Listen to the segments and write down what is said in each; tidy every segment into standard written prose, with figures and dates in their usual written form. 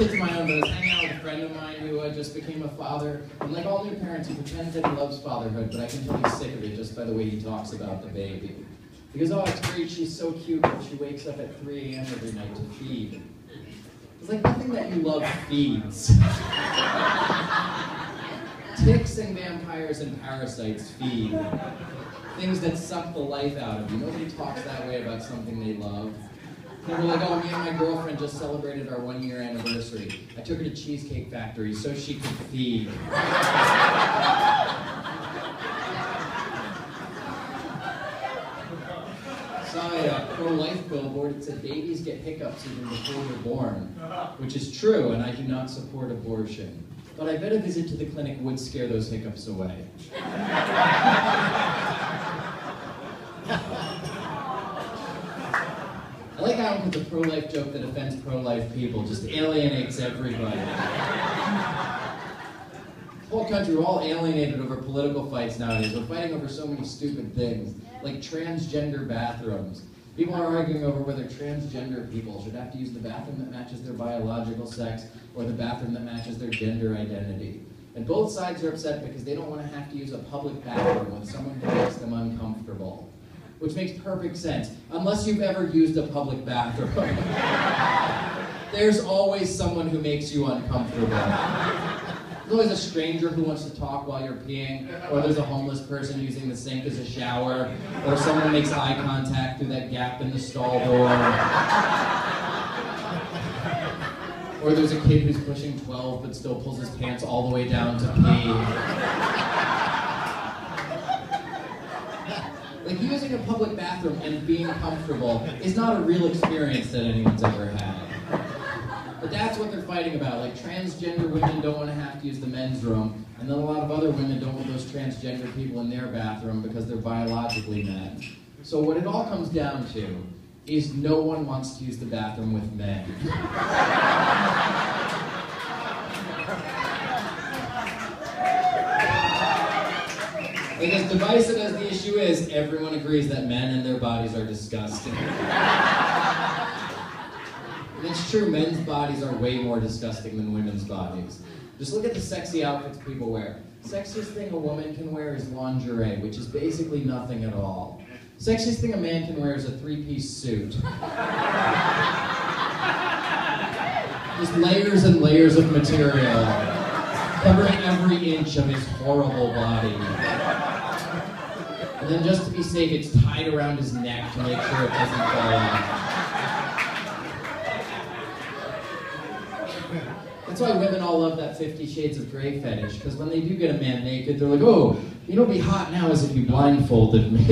kids of my own, but I was hanging out with a friend of mine who just became a father. And like all new parents, he pretends that he loves fatherhood, but I can tell he's sick of it just by the way he talks about the baby. He goes, oh, it's great, she's so cute, but she wakes up at 3 a.m. every night to feed. It's like nothing that you love feeds. Ticks and vampires and parasites feed. Things that suck the life out of you. Nobody talks that way about something they love. And we're like, oh, me and my girlfriend just celebrated our 1-year anniversary. I took her to Cheesecake Factory so she could feed. Saw a pro-life billboard. It said babies get hiccups even before they're born, which is true, and I do not support abortion. But I bet a visit to the clinic would scare those hiccups away. I like how it's a pro-life joke that offends pro-life people, just alienates everybody. The whole country, we're all alienated over political fights nowadays. We're fighting over so many stupid things, like transgender bathrooms. People are arguing over whether transgender people should have to use the bathroom that matches their biological sex or the bathroom that matches their gender identity. And both sides are upset because they don't want to have to use a public bathroom with someone who makes them uncomfortable. Which makes perfect sense, unless you've ever used a public bathroom. There's always someone who makes you uncomfortable. There's always a stranger who wants to talk while you're peeing, or there's a homeless person using the sink as a shower, or someone makes eye contact through that gap in the stall door. Or there's a kid who's pushing 12 but still pulls his pants all the way down to pee. Like, using a public bathroom and being comfortable is not a real experience that anyone's ever had. But that's what they're fighting about. Like, transgender women don't want to have to use the men's room, and then a lot of other women don't want those transgender people in their bathroom because they're biologically men. So what it all comes down to is no one wants to use the bathroom with men. Like, as divisive as the issue is, everyone agrees that men and their bodies are disgusting. And it's true, men's bodies are way more disgusting than women's bodies. Just look at the sexy outfits people wear. Sexiest thing a woman can wear is lingerie, which is basically nothing at all. Sexiest thing a man can wear is a 3-piece suit. Just layers and layers of material, covering every inch of his horrible body. And then just to be safe, it's tied around his neck to make sure it doesn't fall off. That's why women all love that 50 Shades of Grey fetish, because when they do get a man naked, they're like, oh, you know what'd be hot now is if you blindfolded me.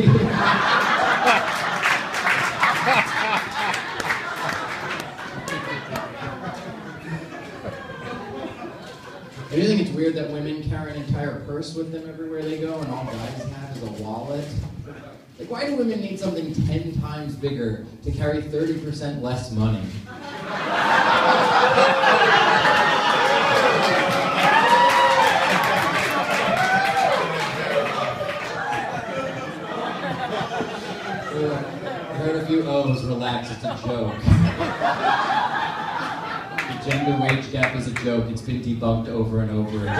Do you think it's weird that women carry an entire purse with them everywhere they go and all guys have is a wallet? Like, why do women need something 10 times bigger to carry 30% less money? I heard a few O's, relax, it's a joke. The gender wage gap is a joke, it's been debunked over and over again.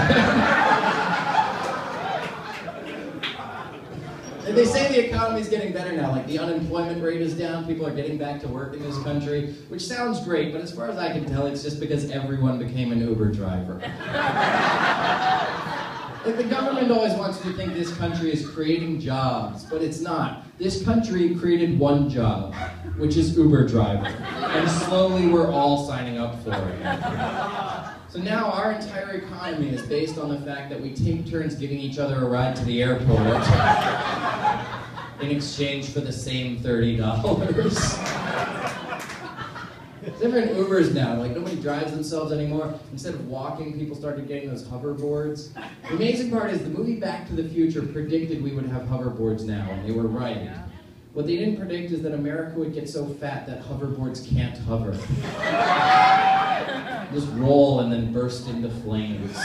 And they say the economy's getting better now, like the unemployment rate is down, people are getting back to work in this country, which sounds great, but as far as I can tell, it's just because everyone became an Uber driver. Like, the government always wants you to think this country is creating jobs, but it's not. This country created one job, which is Uber driver. And slowly we're all signing up for it. So now our entire economy is based on the fact that we take turns giving each other a ride to the airport in exchange for the same $30. Different Ubers now, like nobody drives themselves anymore. Instead of walking, people started getting those hoverboards. The amazing part is the movie Back to the Future predicted we would have hoverboards now, and they were right. What they didn't predict is that America would get so fat that hoverboards can't hover. Just roll and then burst into flames.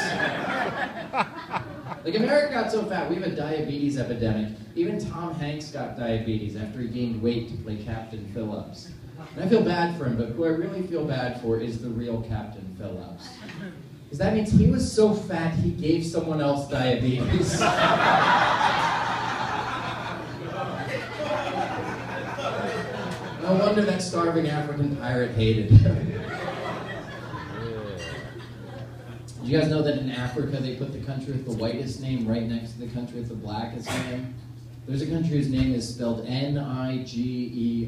Like, America got so fat, we have a diabetes epidemic. Even Tom Hanks got diabetes after he gained weight to play Captain Phillips. And I feel bad for him, but who I really feel bad for is the real Captain Phillips. Because that means he was so fat he gave someone else diabetes. No wonder that starving African pirate hated him. Did you guys know that in Africa they put the country with the whitest name right next to the country with the blackest name? There's a country whose name is spelled Niger.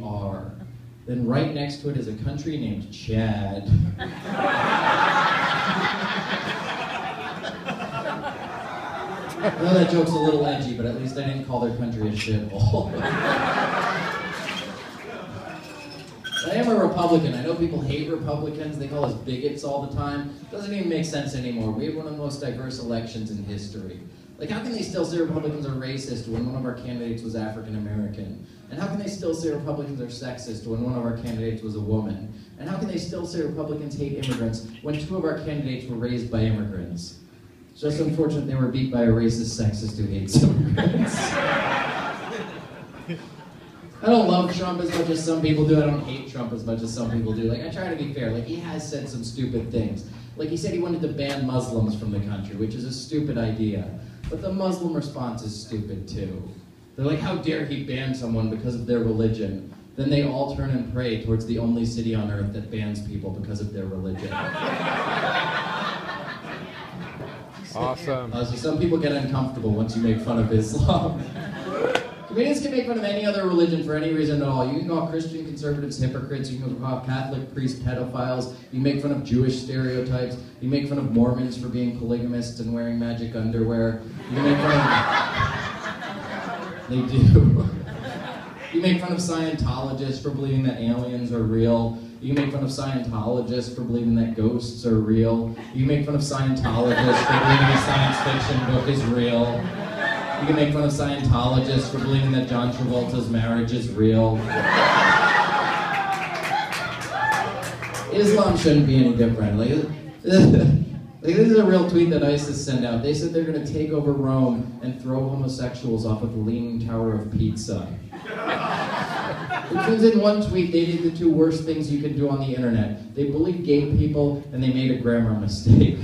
Then right next to it is a country named Chad. I know that joke's a little edgy, but at least I didn't call their country a shithole. I am a Republican. I know people hate Republicans. They call us bigots all the time. It doesn't even make sense anymore. We have one of the most diverse elections in history. Like, how can they still say Republicans are racist when one of our candidates was African American? And how can they still say Republicans are sexist when one of our candidates was a woman? And how can they still say Republicans hate immigrants when two of our candidates were raised by immigrants? It's just unfortunate they were beat by a racist sexist who hates immigrants. I don't love Trump as much as some people do. I don't hate Trump as much as some people do. Like, I try to be fair. Like, he has said some stupid things. Like, he said he wanted to ban Muslims from the country, which is a stupid idea. But the Muslim response is stupid, too. They're like, how dare he ban someone because of their religion? Then they all turn and pray towards the only city on earth that bans people because of their religion. Awesome. So some people get uncomfortable once you make fun of Islam. Comedians can make fun of any other religion for any reason at all. You can call Christian conservatives hypocrites, you can call Catholic priests pedophiles, you can make fun of Jewish stereotypes, you can make fun of Mormons for being polygamists and wearing magic underwear. You can make fun of... They do. You make fun of Scientologists for believing that aliens are real. You can make fun of Scientologists for believing that ghosts are real. You can make fun of Scientologists for believing a science fiction book is real. You can make fun of Scientologists for believing that John Travolta's marriage is real. Islam shouldn't be any different. Like, this is a real tweet that ISIS sent out. They said they're going to take over Rome and throw homosexuals off of the Leaning Tower of Pizza. Which means in one tweet they did the two worst things you can do on the internet. They bullied gay people and they made a grammar mistake.